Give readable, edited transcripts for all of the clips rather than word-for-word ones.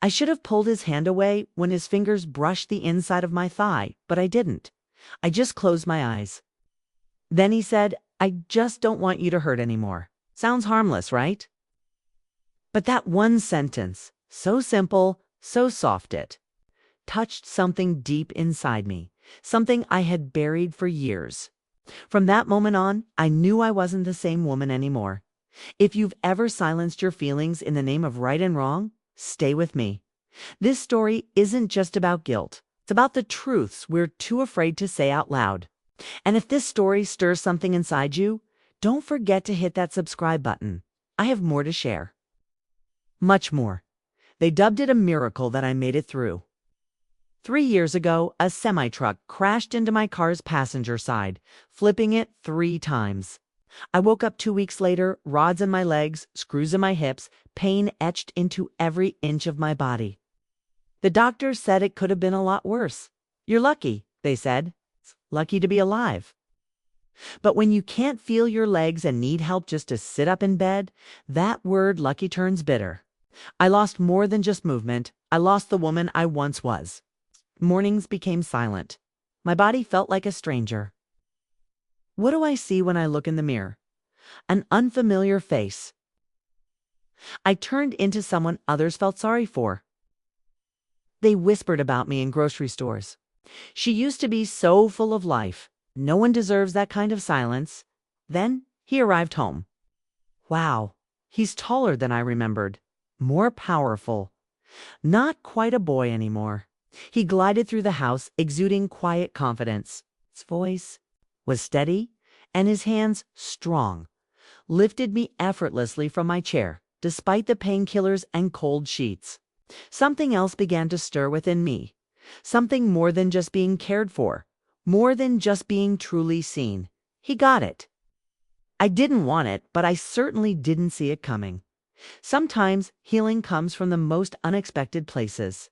I should have pulled his hand away when his fingers brushed the inside of my thigh, but I didn't. I just closed my eyes. Then he said, "I just don't want you to hurt anymore." Sounds harmless, right? But that one sentence, so simple, so soft, it touched something deep inside me, something I had buried for years. From that moment on, I knew I wasn't the same woman anymore. If you've ever silenced your feelings in the name of right and wrong, stay with me. This story isn't just about guilt. It's about the truths we're too afraid to say out loud. And if this story stirs something inside you, don't forget to hit that subscribe button. I have more to share. Much more. They dubbed it a miracle that I made it through. 3 years ago, a semi-truck crashed into my car's passenger side, flipping it 3 times. I woke up 2 weeks later, rods in my legs, screws in my hips, pain etched into every inch of my body. The doctors said it could have been a lot worse. "You're lucky," they said. "Lucky to be alive." But when you can't feel your legs and need help just to sit up in bed, that word lucky turns bitter. I lost more than just movement. I lost the woman I once was. Mornings became silent. My body felt like a stranger. What do I see when I look in the mirror? An unfamiliar face. I turned into someone others felt sorry for. They whispered about me in grocery stores. "She used to be so full of life. No one deserves that kind of silence." Then he arrived home. Wow, he's taller than I remembered. More powerful. Not quite a boy anymore. He glided through the house, exuding quiet confidence. His voice was steady, and his hands strong, lifted me effortlessly from my chair, despite the painkillers and cold sheets. Something else began to stir within me. Something more than just being cared for, more than just being truly seen. He got it. I didn't want it, but I certainly didn't see it coming. Sometimes healing comes from the most unexpected places.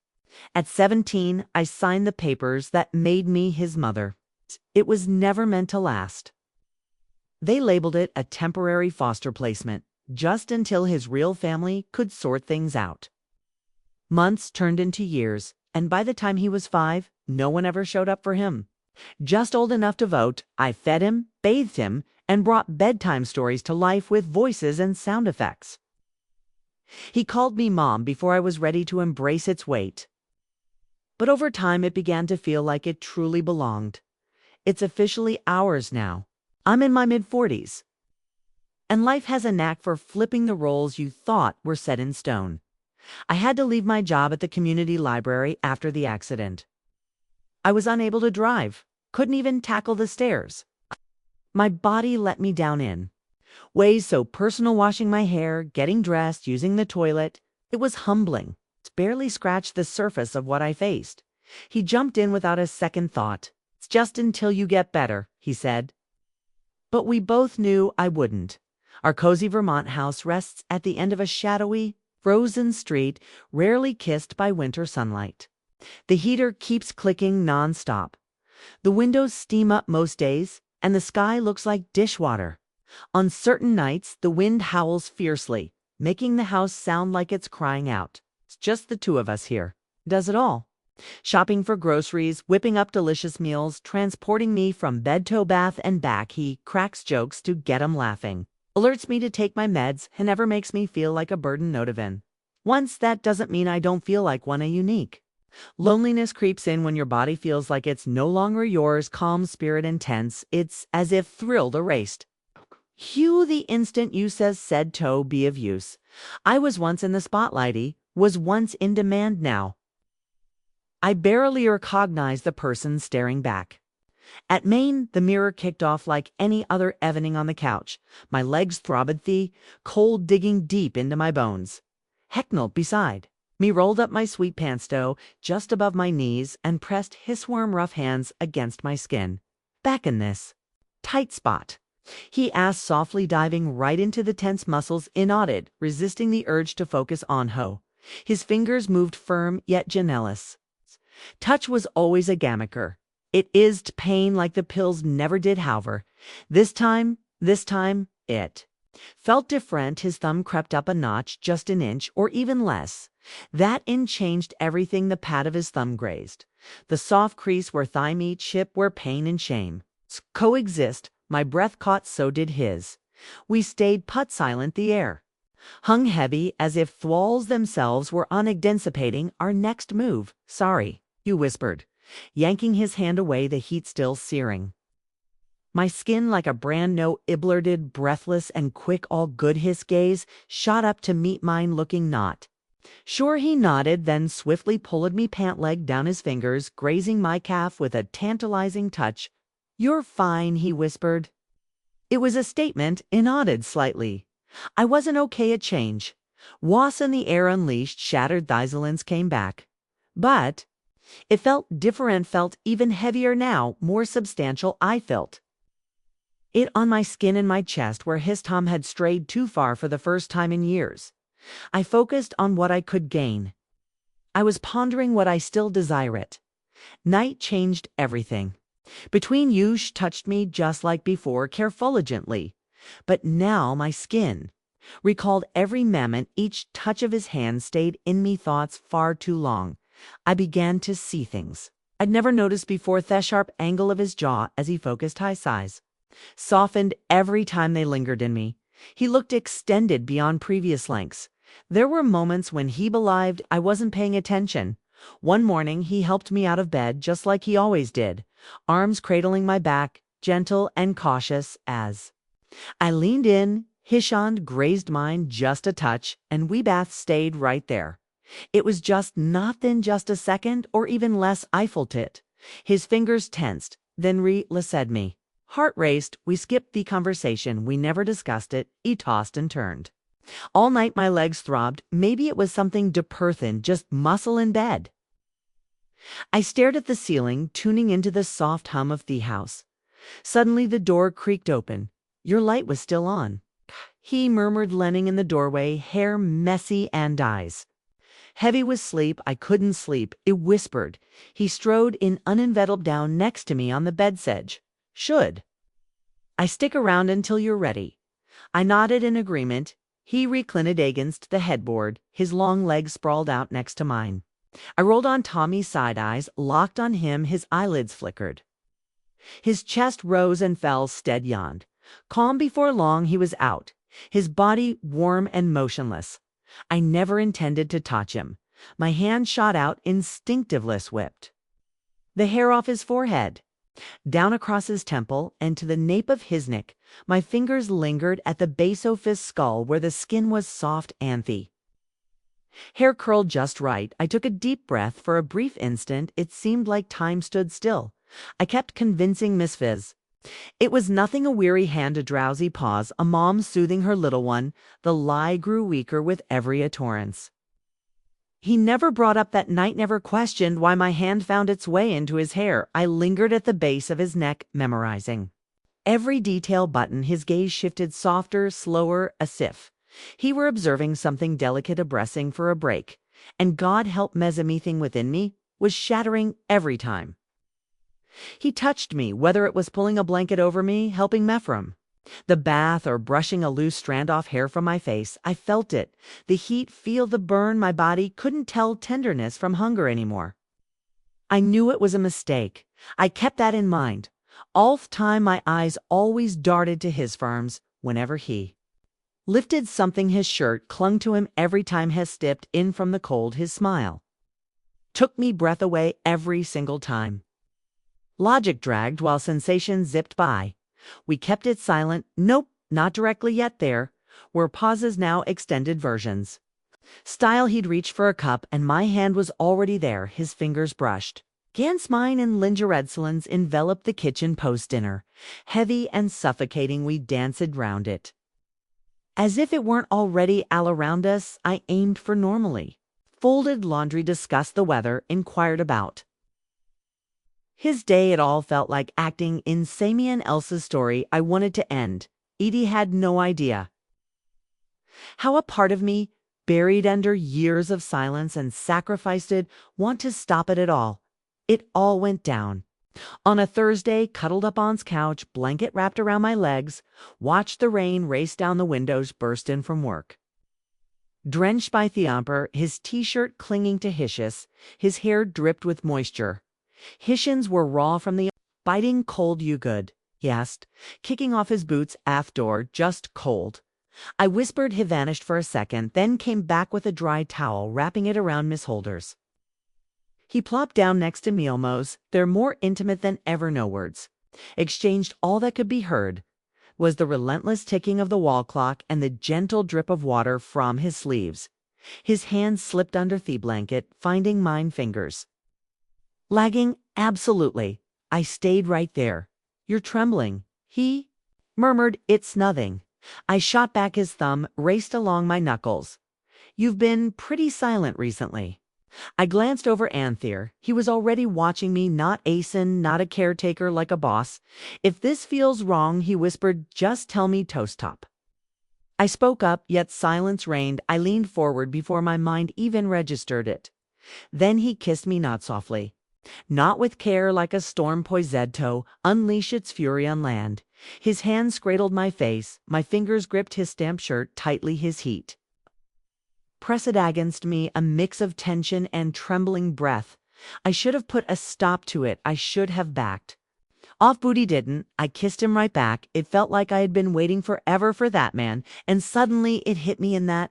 At 17, I signed the papers that made me his mother. It was never meant to last. They labeled it a temporary foster placement, just until his real family could sort things out. Months turned into years, and by the time he was 5, no one ever showed up for him. Just old enough to vote, I fed him, bathed him, and brought bedtime stories to life with voices and sound effects. He called me Mom before I was ready to embrace its weight. But over time, it began to feel like it truly belonged. It's officially ours now. I'm in my mid-40s. And life has a knack for flipping the roles you thought were set in stone. I had to leave my job at the community library after the accident. I was unable to drive, couldn't even tackle the stairs. My body let me down in ways so personal: washing my hair, getting dressed, using the toilet. It was humbling. It barely scratched the surface of what I faced. He jumped in without a second thought. "It's just until you get better," he said. But we both knew I wouldn't. Our cozy Vermont house rests at the end of a shadowy, frozen street, rarely kissed by winter sunlight. The heater keeps clicking nonstop. The windows steam up most days, and the sky looks like dishwater. On certain nights, the wind howls fiercely, making the house sound like it's crying out. It's just the two of us here. Does it all. Shopping for groceries, whipping up delicious meals, transporting me from bed to bath and back. He cracks jokes to get 'em laughing, alerts me to take my meds, and never makes me feel like a burden. Notiven. Once that doesn't mean I don't feel like one. A unique loneliness creeps in when your body feels like it's no longer yours. Calm spirit intense. It's as if thrilled erased. Hugh, the instant you said toe be of use. I was once in the spotlight. Was once in demand now. I barely recognized the person staring back. At Maine, the mirror kicked off like any other evening on the couch. My legs throbbed, the cold digging deep into my bones. Hecknell beside me rolled up my sweet pantsto just above my knees and pressed his warm rough hands against my skin. "Back in this tight spot?" he asked softly, diving right into the tense muscles. Nodded, resisting the urge to focus on Ho. His fingers moved firm yet geneless. Touch was always a gamaker. It eased pain like the pills never did. However, this time, it Felt different, his thumb crept up a notch, just an inch, or even less. That inch changed everything. The pad of his thumb grazed the soft crease where thigh meet ship, where pain and shame coexist. My breath caught, so did his. We stayed put silent, the air hung heavy, as if walls themselves were unanticipating our next move. "Sorry," you whispered, yanking his hand away, the heat still searing my skin like a brand no blurted, breathless and quick. "All good." His gaze shot up to meet mine, looking not sure. He nodded, then swiftly pulled me pant leg down, his fingers grazing my calf with a tantalizing touch. "You're fine," he whispered. It was a statement. I nodded slightly. I wasn't okay. A change was in the air, unleashed, shattered thighs came back. But it felt different, felt even heavier now, more substantial. I felt it on my skin and my chest, where his thumb had strayed too far for the first time in years. I focused on what I could gain. I was pondering what I still desire it. Night changed everything. Between you touched me just like before, carefully. But now my skin recalled every moment. Each touch of his hand stayed in me, thoughts far too long. I began to see things I'd never noticed before. The sharp angle of his jaw as he focused, high size softened every time they lingered in me. He looked extended beyond previous lengths. There were moments when he believed I wasn't paying attention. One morning he helped me out of bed just like he always did, arms cradling my back, gentle and cautious. As I leaned in, his hand grazed mine just a touch, and we both stayed right there. It was just nothing, just a second, or even less. I felt it. His fingers tensed, then relented me. Heart raced. We skipped the conversation. We never discussed it. He tossed and turned. All night my legs throbbed. Maybe it was something deeper than just muscle in bed. I stared at the ceiling, tuning into the soft hum of the house. Suddenly the door creaked open. "Your light was still on," he murmured, leaning in the doorway, hair messy and eyes heavy with sleep. I couldn't sleep. It whispered. He strode in, unenveloped, down next to me on the bed's edge. "Should I stick around until you're ready?" I nodded in agreement. He reclined against the headboard, his long legs sprawled out next to mine. I rolled on Tommy's side, eyes locked on him. His eyelids flickered. His chest rose and fell, steady, yawned. Calm. Before long he was out, his body warm and motionless. I never intended to touch him. My hand shot out, instinctively whipped the hair off his forehead, down across his temple, and to the nape of his neck. My fingers lingered at the base of his skull, where the skin was soft and the hair curled just right. I took a deep breath. For a brief instant it seemed like time stood still. I kept convincing Miss Fizz it was nothing, a weary hand, a drowsy pause, a mom soothing her little one. The lie grew weaker with every utterance. He never brought up that night, never questioned why my hand found its way into his hair. I lingered at the base of his neck, memorizing every detail. Button. His gaze shifted softer, slower, as if he were observing something delicate, a bracing for a break. And God help me, anything within me was shattering every time he touched me, whether it was pulling a blanket over me, helping me from the bath, or brushing a loose strand off hair from my face. I felt it, the heat, feel the burn. My body couldn't tell tenderness from hunger anymore. I knew it was a mistake. I kept that in mind. All the time my eyes always darted to his arms whenever he lifted something. His shirt clung to him every time he stepped in from the cold. His smile took me breath away every single time. Logic dragged while sensation zipped by. We kept it silent. Nope, not directly yet. There were pauses now, extended versions. Style. He'd reached for a cup and my hand was already there. His fingers brushed against mine and lingeredslins enveloped the kitchen post-dinner. Heavy and suffocating, we danced round it. As if it weren't already all around us. I aimed for normally. Folded laundry, discussed the weather, inquired about his day. It all felt like acting in Sammy and Elsa's story I wanted to end. Edie had no idea how a part of me, buried under years of silence and sacrifice, did want to stop it at all. It all went down. On a Thursday, cuddled up on's couch, blanket wrapped around my legs, watched the rain race down the windows, burst in from work. Drenched by Theomper, his t-shirt clinging to Hishis, his hair dripped with moisture. Hishins were raw from the biting cold. You good? He asked, kicking off his boots aft door, just cold. I whispered. He vanished for a second, then came back with a dry towel, wrapping it around Miss Holder's. He plopped down next to me almost. They're more intimate than ever, no words. Exchanged all that could be heard was the relentless ticking of the wall clock and the gentle drip of water from his sleeves. His hands slipped under the blanket, finding mine fingers. Lagging? Absolutely. I stayed right there. You're trembling. He murmured. It's nothing. I shot back his thumb, raced along my knuckles. You've been pretty silent recently. I glanced over Anthea. He was already watching me, not Asen, not a caretaker like a boss. If this feels wrong, he whispered, just tell me, Toast Top. I spoke up, yet silence reigned. I leaned forward before my mind even registered it. Then he kissed me, not softly, not with care like a storm poised to unleash its fury on land. His hands cradled my face, my fingers gripped his stamped shirt tightly, his heat pressed against me, a mix of tension and trembling breath. I should have put a stop to it. I should have backed off, but he didn't. I kissed him right back. It felt like I had been waiting forever for that man, and suddenly it hit me in that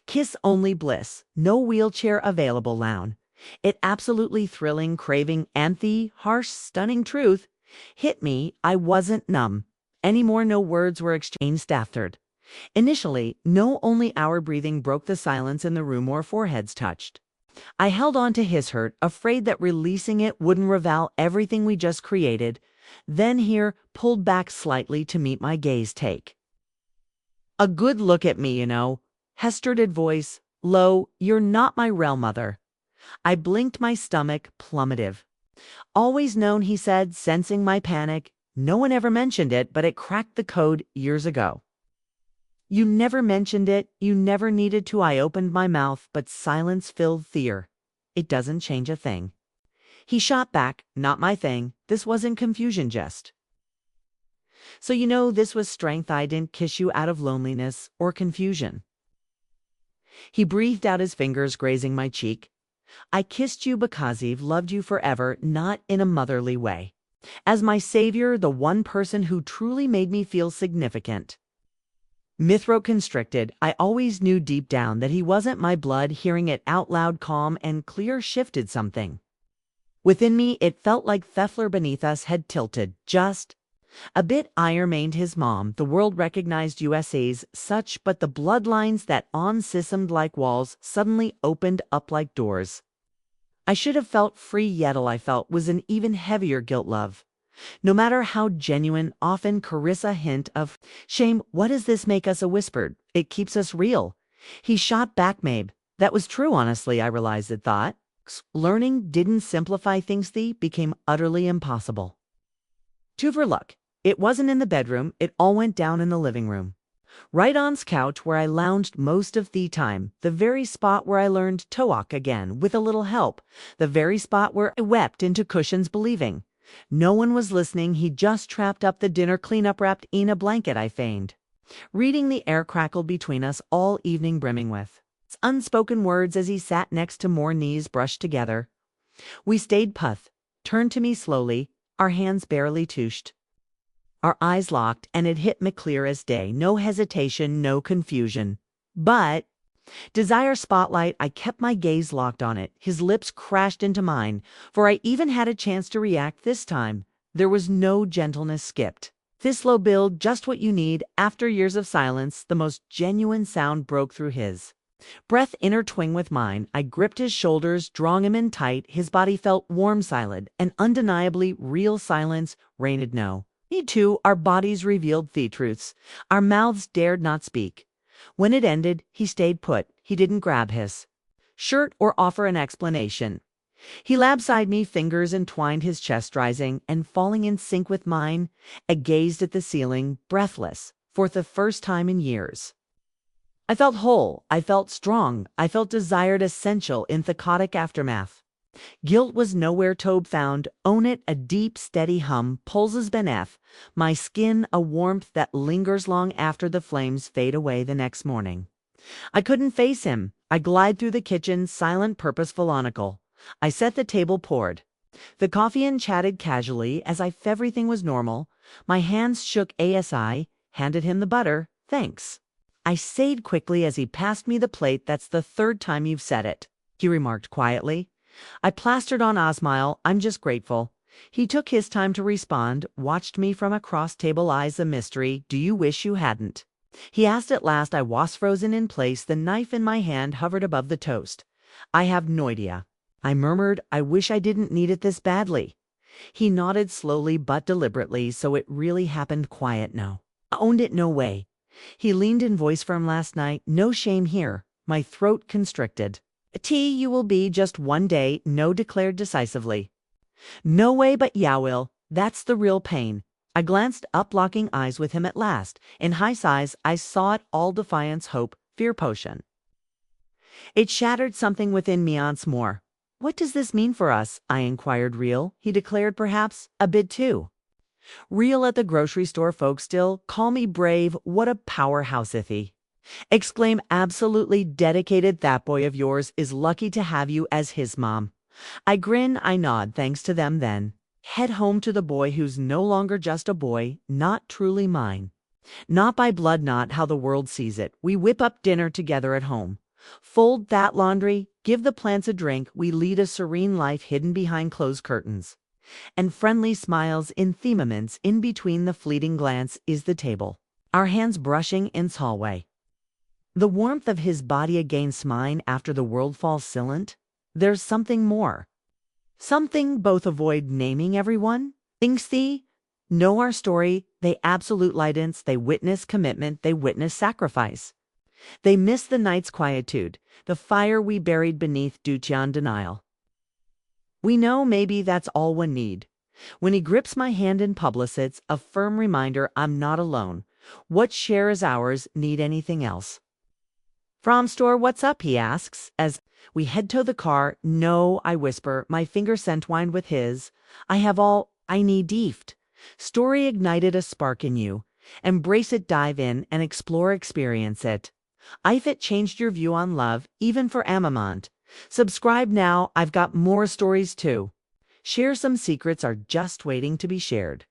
kiss only bliss, no wheelchair available lounge. It absolutely thrilling, craving, Anthea, harsh, stunning truth hit me. I wasn't numb anymore. No words were exchanged afterward. Initially, no, only our breathing broke the silence in the room or foreheads touched. I held on to his hurt, afraid that releasing it wouldn't reveal everything we just created. Then here, pulled back slightly to meet my gaze. Take a good look at me, Hester's voice, low. You're not my real mother. I blinked, my stomach plummeted. Always known, he said, sensing my panic. No one ever mentioned it, but it cracked the code years ago. You never mentioned it. You never needed to. I opened my mouth, but silence filled the air. It doesn't change a thing. He shot back, not my thing. This wasn't confusion, just. So this was strength. I didn't kiss you out of loneliness or confusion. He breathed out, his fingers grazing my cheek. I kissed you because I've loved you forever, not in a motherly way. As my savior, the one person who truly made me feel significant. My throat constricted. I always knew deep down that he wasn't my blood. Hearing it out loud, calm and clear, shifted something within me. It felt like Theffler beneath us had tilted just a bit. I remained his mom. The world recognized USA's such, but the bloodlines that on-systemed like walls suddenly opened up like doors. I should have felt free, yet all I felt was an even heavier guilt love. No matter how genuine, often caress a hint of shame. What does this make us? A whispered. It keeps us real. He shot back, Mabe. That was true, honestly, I realized it thought. Learning didn't simplify things. They became utterly impossible to overlook. It wasn't in the bedroom. It all went down in the living room. Right on's couch where I lounged most of the time. The very spot where I learned to walk again with a little help. The very spot where I wept into cushions believing no one was listening. He just trapped up the dinner cleanup wrapped in a blanket. I feigned reading. The air crackled between us all evening, brimming with unspoken words as he sat next to more knees brushed together. We stayed puth, turned to me slowly, our hands barely touched. Our eyes locked, and it hit me clear as day. No hesitation, no confusion. But desire spotlight. I kept my gaze locked on it. His lips crashed into mine, for I even had a chance to react this time. There was no gentleness skipped. This low build, just what you need. After years of silence, the most genuine sound broke through his breath intertwined with mine. I gripped his shoulders, drawing him in tight. His body felt warm, silent, and undeniably real. Silence reigned. No need to. Our bodies revealed the truths. Our mouths dared not speak. When it ended, he stayed put. He didn't grab his shirt or offer an explanation. He lay beside me, fingers entwined, his chest rising and falling in sync with mine. I gazed at the ceiling, breathless, for the first time in years. I felt whole. I felt strong. I felt desired, essential in the chaotic aftermath. Guilt was nowhere to be found. Own it, a deep, steady hum pulses beneath my skin, a warmth that lingers long after the flames fade away the next morning. I couldn't face him. I glide through the kitchen, silent, purposeful, onical. I set the table, poured the coffee, and chatted casually as if everything was normal. My hands shook as I handed him the butter. Thanks, I said quickly as he passed me the plate. That's the third time you've said it, he remarked quietly. I plastered on a smile. I'm just grateful. He took his time to respond, watched me from across table, eyes a mystery. Do you wish you hadn't? He asked at last. I was frozen in place. The knife in my hand hovered above the toast. I have no idea, I murmured. I wish I didn't need it this badly. He nodded slowly but deliberately. So it really happened. Quiet. No. I owned it. No way. He leaned in, voice firm. Last night. No shame here. My throat constricted. You will be just one day, no, declared decisively. No way, but yeah, will. That's the real pain. I glanced up, locking eyes with him at last. In his eyes, I saw it all: defiance, hope, fear, potion. It shattered something within me once more. What does this mean for us? I inquired. Real, he declared, perhaps a bit too real. At the grocery store, folks still call me brave. What a powerhouse, Iffy! Exclaim. Absolutely dedicated. That boy of yours is lucky to have you as his mom. I grin, I nod, thanks to them, then head home to the boy who's no longer just a boy, not truly mine. Not by blood, not how the world sees it. We whip up dinner together at home. Fold that laundry, give the plants a drink. We lead a serene life hidden behind closed curtains. And friendly smiles, enthemements in between the fleeting glance, is the table. Our hands brushing in hallway. The warmth of his body against mine after the world falls silent. There's something more. Something both avoid naming. Everyone thinks they know our story. They absolute license. They witness commitment. They witness sacrifice. They miss the night's quietude, the fire we buried beneath duty on denial. We know maybe that's all one need. When he grips my hand in public, it's a firm reminder I'm not alone. What share is ours? Need anything else? From store, what's up? He asks as we head to the car. No, I whisper, my fingers entwined with his. I have all I need. Deft. Story ignited a spark in you. Embrace it, dive in, and explore, experience it. If it changed your view on love, even for a moment. Subscribe now. I've got more stories too. Share some secrets are just waiting to be shared.